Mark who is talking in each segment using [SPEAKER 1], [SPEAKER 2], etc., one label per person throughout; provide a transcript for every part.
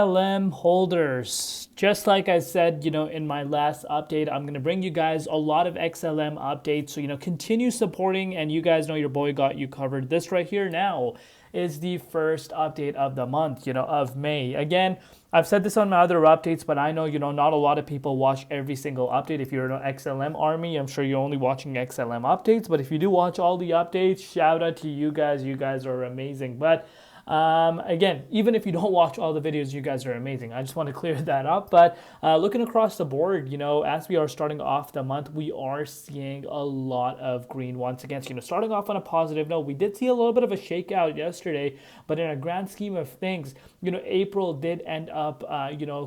[SPEAKER 1] XLM holders, just like I said, in my last update, I'm going to bring you guys a lot of XLM updates. So, continue supporting, and you guys know your boy got you covered. This right here now is the first update of the month, of May. Again, I've said this on my other updates, but I know, not a lot of people watch every single update. If you're an XLM army, I'm sure you're only watching XLM updates. But if you do watch all the updates, shout out to you guys. You guys are amazing. But again, even if you don't watch all the videos, you guys are amazing. I just want to clear that up. But looking across the board, as we are starting off the month, we are seeing a lot of green once again. So, starting off on a positive note, we did see a little bit of a shakeout yesterday, but in a grand scheme of things, April did end up,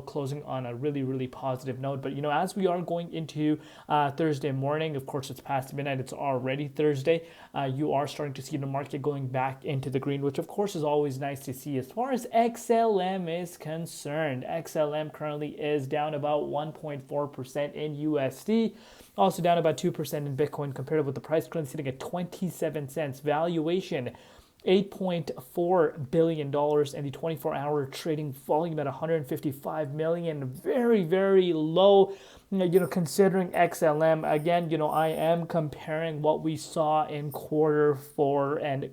[SPEAKER 1] closing on a really, really positive note. But, as we are going into Thursday morning, of course, it's past midnight, it's already Thursday, you are starting to see the market going back into the green, which of course is always nice to see. As far as XLM is concerned, XLM currently is down about 1.4% in USD, also down about 2% in Bitcoin, compared with the price currently sitting at 27 cents. Valuation, $8.4 billion, and the 24-hour trading volume at 155 million. Very, very low, considering XLM. Again, I am comparing what we saw in quarter four and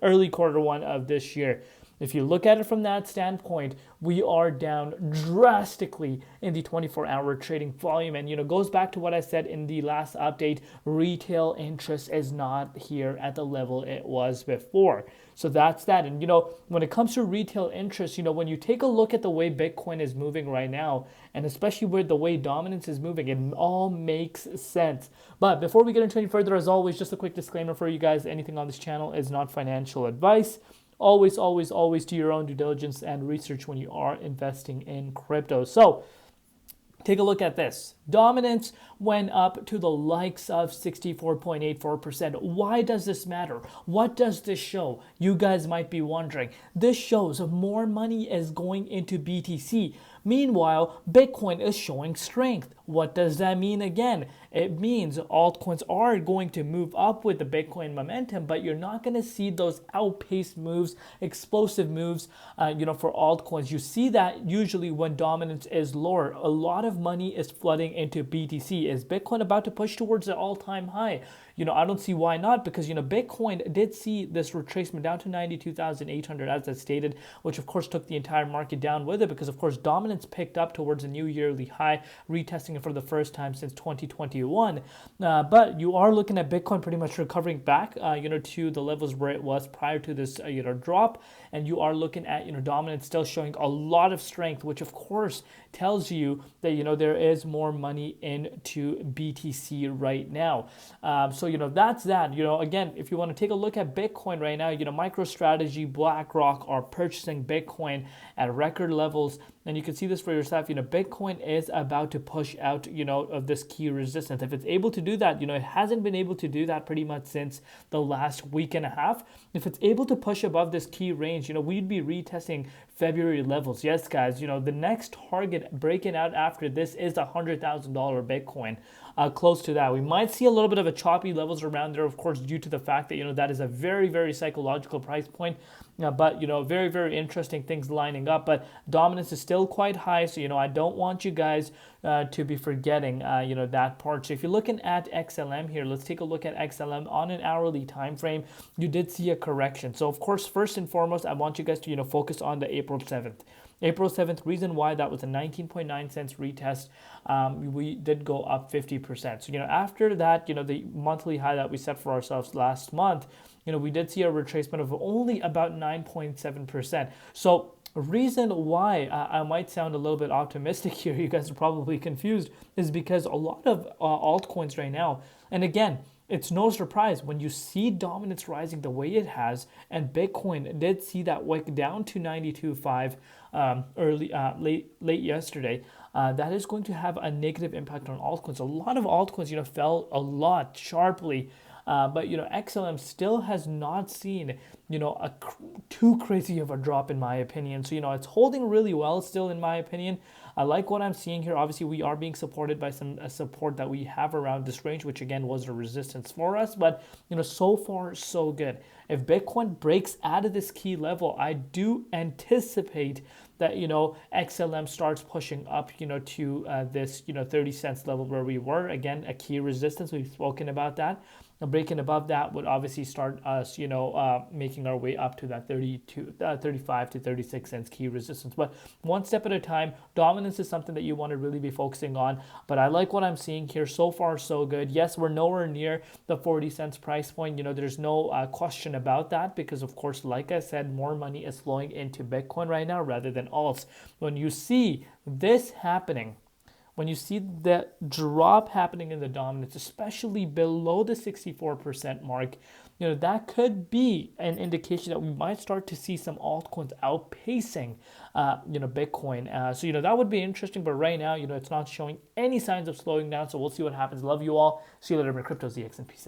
[SPEAKER 1] early quarter one of this year. If you look at it from that standpoint, we are down drastically in the 24-hour trading volume. And, goes back to what I said in the last update, retail interest is not here at the level it was before. So that's that. And, when it comes to retail interest, when you take a look at the way Bitcoin is moving right now, and especially with the way dominance is moving, it all makes sense. But before we get into any further, as always, just a quick disclaimer for you guys, anything on this channel is not financial advice. Always, always, always do your own due diligence and research when you are investing in crypto. So take a look at this. Dominance went up to the likes of 64.84%. Why does this matter? What does this show? You guys might be wondering. This shows more money is going into BTC. Meanwhile, Bitcoin is showing strength. What does that mean again? It means altcoins are going to move up with the Bitcoin momentum, but you're not going to see those outpaced moves, explosive moves, for altcoins. You see that usually when dominance is lower. A lot of money is flooding into BTC. Is Bitcoin about to push towards the all-time high? I don't see why not, because, Bitcoin did see this retracement down to 92,800 as I stated, which of course took the entire market down with it, because of course dominance picked up towards a new yearly high, retesting it for the first time since 2021. But you are looking at Bitcoin pretty much recovering back, to the levels where it was prior to this, drop. And you are looking at, dominance still showing a lot of strength, which of course tells you that, there is more money into BTC right now. So, that's that. Again, if you want to take a look at Bitcoin right now, MicroStrategy, BlackRock are purchasing Bitcoin at record levels. And you can see this for yourself. Bitcoin is about to push out, of this key resistance. If it's able to do that, it hasn't been able to do that pretty much since the last week and a half. If it's able to push above this key range, we'd be retesting February levels. Yes, guys, the next target breaking out after this is $100,000 Bitcoin. Close to that. We might see a little bit of a choppy levels around there, of course, due to the fact that, that is a very, very psychological price point. But, very, very interesting things lining up. But dominance is still quite high. So, I don't want you guys to be forgetting, that part. So if you're looking at XLM here, let's take a look at XLM on an hourly time frame. You did see a correction. So, of course, first and foremost, I want you guys to, focus on the April 7th. April 7th, reason why that was a 19.9 cents retest, we did go up 50%. So, after that, the monthly high that we set for ourselves last month, we did see a retracement of only about 9.7%. So, reason why I might sound a little bit optimistic here, you guys are probably confused, is because a lot of altcoins right now, and again, it's no surprise when you see dominance rising the way it has, and Bitcoin did see that wick down to 92.5 late yesterday. That is going to have a negative impact on altcoins. A lot of altcoins, fell a lot sharply. But XLM still has not seen too crazy of a drop, in my opinion. So it's holding really well still, in my opinion. I like what I'm seeing here. Obviously, we are being supported by some support that we have around this range, which again was a resistance for us. But so far so good. If Bitcoin breaks out of this key level, I do anticipate that, you know, XLM starts pushing up, you know, to this, you know, 30 cents level where we were. Again, a key resistance. We've spoken about that. Breaking above that would obviously start us, you know, making our way up to that 35 to 36 cents key resistance. But one step at a time. Dominance is something that you want to really be focusing on. But I like what I'm seeing here. So far, so good. Yes, we're nowhere near the 40 cents price point. You know, there's no question about that because, of course, like I said, more money is flowing into Bitcoin right now rather than alts. When you see this happening, when you see the drop happening in the dominance, especially below the 64% mark, you know, that could be an indication that we might start to see some altcoins outpacing, you know, Bitcoin. So, you know, that would be interesting. But right now, you know, it's not showing any signs of slowing down. So we'll see what happens. Love you all. See you later. Crypto ZX and peace out.